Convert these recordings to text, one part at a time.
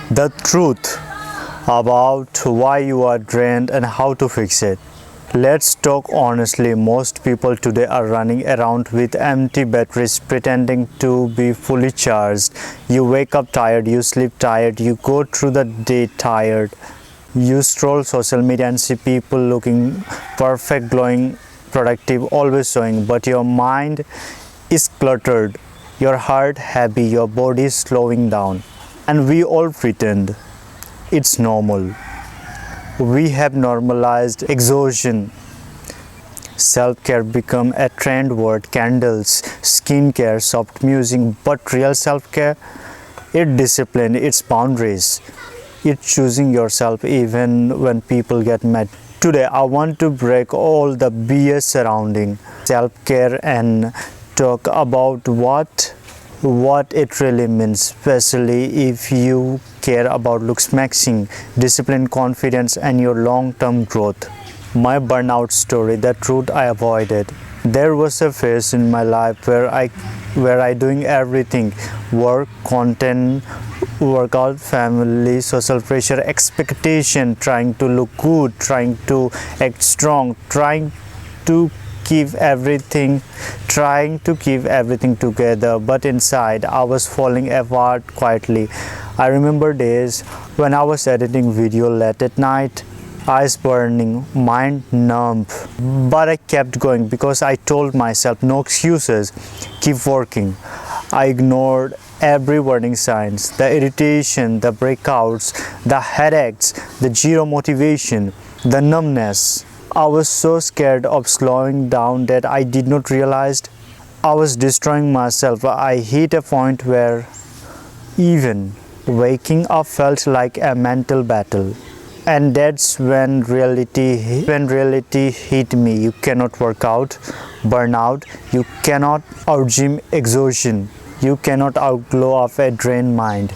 The truth about why you are drained and how to fix it. Let's talk honestly. Most people today are running around with empty batteries pretending to be fully charged. You wake up tired, you sleep tired, you go through the day tired. You scroll social media and see people looking perfect, glowing, productive, always showing, but your mind is cluttered, your heart heavy, your body is slowing down. And we all pretend it's normal. We have normalized exhaustion. Self-care become a trend word, candles, skincare, soft music, but real self-care, it's discipline, it's boundaries, it's choosing yourself even when people get mad. Today I want to break all the BS surrounding self-care and talk about what it really means, especially if you care about looks, maxing, discipline, confidence, and your long-term growth. My burnout story, the truth I avoided. There was a phase in my life where I doing everything: work, content, workout, family, social pressure, expectation, trying to look good, trying to act strong, trying to keep everything together, but inside I was falling apart quietly. I remember days when I was editing video late at night, eyes burning, mind numb, but I kept going because I told myself no excuses, keep working. I ignored every warning signs, the irritation, the breakouts, the headaches, the zero motivation, the numbness. I was so scared of slowing down that I did not realize I was destroying myself. I hit a point where even waking up felt like a mental battle. And that's when reality hit me. You cannot work out burnout, you cannot outgym exhaustion, you cannot outglow of a drained mind.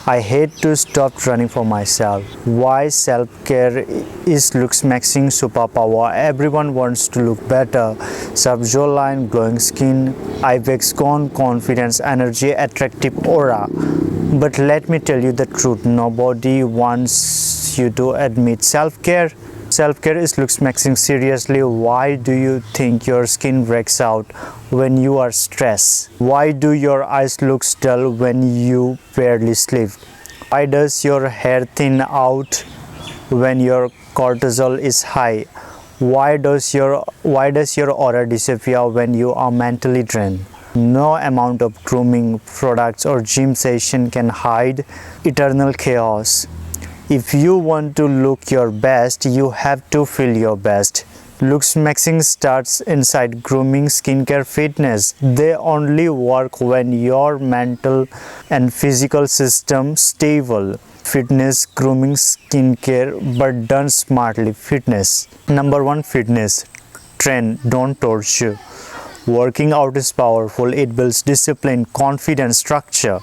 I hate to stop running for myself. Why self-care is looks maxing superpower. Everyone wants to look better. Sharp jawline, glowing skin, eye wax gone, confidence, energy, attractive aura. But let me tell you the truth. Nobody wants you to admit self-care. Self-care is looks maxing. Seriously, why do you think your skin breaks out when you are stressed? Why do your eyes look dull when you barely sleep? Why does your hair thin out when your cortisol is high? Why does your aura disappear when you are mentally drained? No amount of grooming products or gym session can hide eternal chaos. If you want to look your best, you have to feel your best. Looks maxing starts inside: grooming, skincare, fitness. They only work when your mental and physical system stable. Fitness, grooming, skincare, but done smartly. Fitness. Number one, fitness. Train, don't torture. Working out is powerful. It builds discipline, confidence, structure.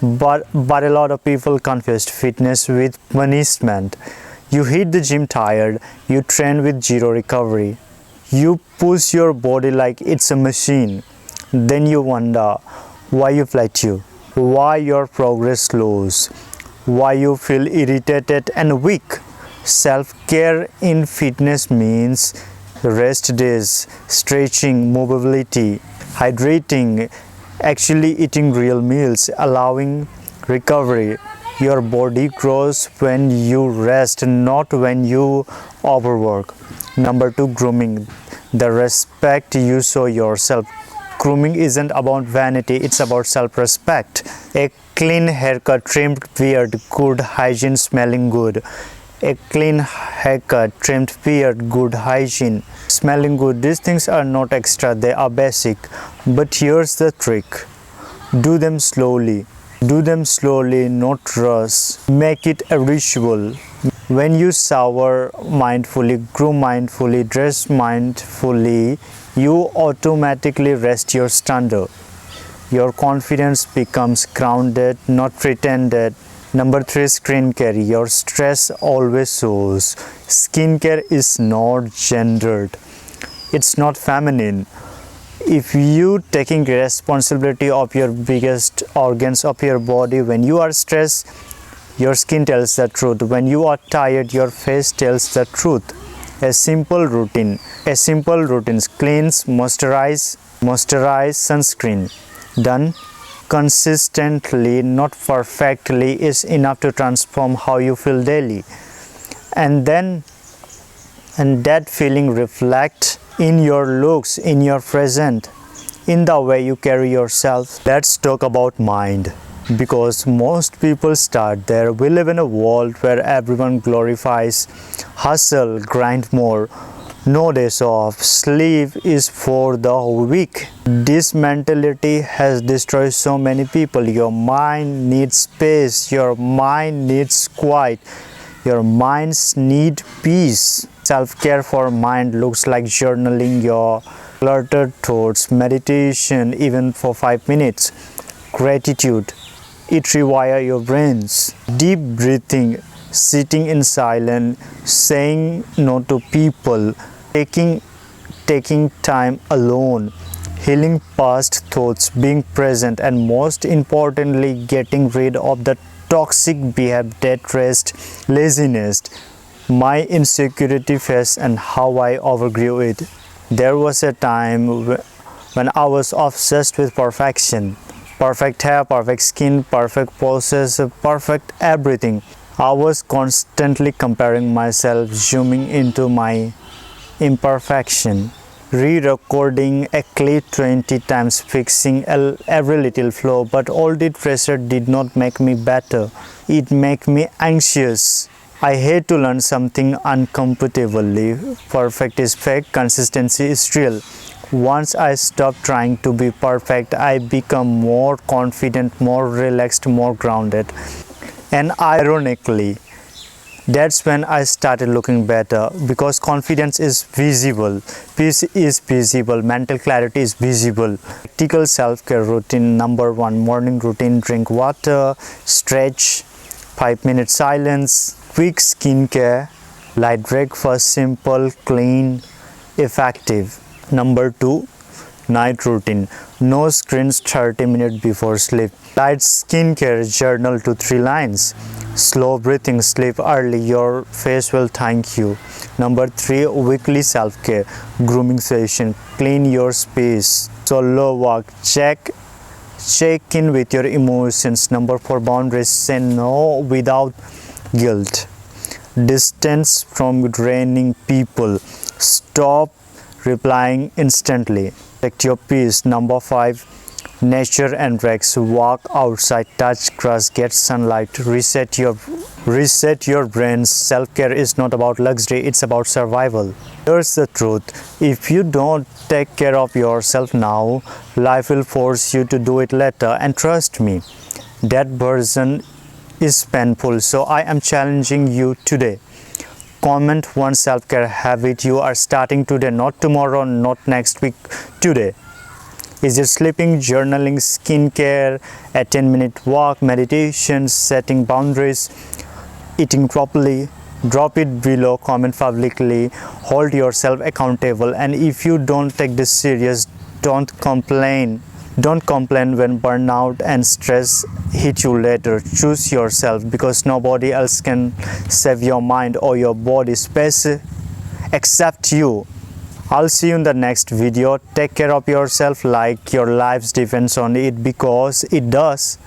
But a lot of people confuse fitness with punishment. You hit the gym tired, you train with zero recovery. You push your body like it's a machine. Then you wonder why you plateau, why your progress slows, why you feel irritated and weak. Self-care in fitness means rest days, stretching, mobility, hydrating, actually eating real meals, allowing recovery. Your body grows when you rest, not when you overwork. Number two, grooming. The respect you show yourself. Grooming isn't about vanity, it's about self-respect. A clean haircut, trimmed beard, good hygiene, smelling good. A clean haircut, trimmed beard, good hygiene, smelling good. These things are not extra, they are basic. But here's the trick. Do them slowly. Do them slowly, not rush. Make it a ritual. When you shower mindfully, groom mindfully, dress mindfully, you automatically rest your standard. Your confidence becomes grounded, not pretended. Number three, skincare. Your stress always shows. Skincare is not gendered. It's not feminine. If you taking responsibility of your biggest organs of your body, when you are stressed, Your skin tells the truth. When you are tired, your face tells the truth. A simple routine. Cleanse, moisturize, sunscreen. Done consistently, not perfectly, is enough to transform how you feel daily. And that feeling reflects in your looks, in your present, in the way you carry yourself. Let's talk about mind, because most people start there. We live in a world where everyone glorifies hustle, grind more, no days off, sleep is for the weak. This mentality has destroyed so many people. Your mind needs space, your mind needs quiet, your minds need peace. Self-care for mind looks like journaling your cluttered thoughts, meditation even for 5 minutes, gratitude. It rewires your brains. Deep breathing, sitting in silence, saying no to people, taking time alone, healing past thoughts, being present, and most importantly, getting rid of the toxic behavior that rest, laziness, my insecurity phase, and how I overgrew it. There was a time when I was obsessed with perfection. Perfect hair, perfect skin, perfect poses, perfect everything. I was constantly comparing myself, zooming into my imperfection, re-recording a clip 20 times, fixing every little flaw, but all the pressure did not make me better. It made me anxious. I hate to learn something uncomfortably. Perfect is fake, consistency is real. Once I stopped trying to be perfect, I become more confident, more relaxed, more grounded. And ironically, that's when I started looking better, because confidence is visible, peace is visible, mental clarity is visible. Practical self-care routine. Number 1, morning routine: drink water, stretch, 5-minute silence, quick skincare, light breakfast, simple, clean, effective. Number 2, night routine: no screens 30 minutes before sleep, light skincare, journal 2-3 lines, slow breathing, sleep early, your face will thank you. Number 3, weekly self-care, grooming session, clean your space, solo walk, check in with your emotions. Number 4, boundaries, say no without guilt, distance from draining people, stop replying instantly, protect your peace. Number 5, nature and breaks, walk outside, touch grass, get sunlight, reset your brain. Self-care is not about luxury, it's about survival. Here's the truth: if you don't take care of yourself now, life will force you to do it later, and trust me, that version is painful. So I am challenging you today. Comment one self-care habit you are starting today, not tomorrow, not next week, today. Is it sleeping, journaling, skincare, a 10-minute walk, meditation, setting boundaries, eating properly? Drop it below, comment publicly, hold yourself accountable. And if you don't take this serious, don't complain. Don't complain when burnout and stress hit you later. Choose yourself, because nobody else can save your mind or your body space except you. I'll see you in the next video. Take care of yourself like your life depends on it, because it does.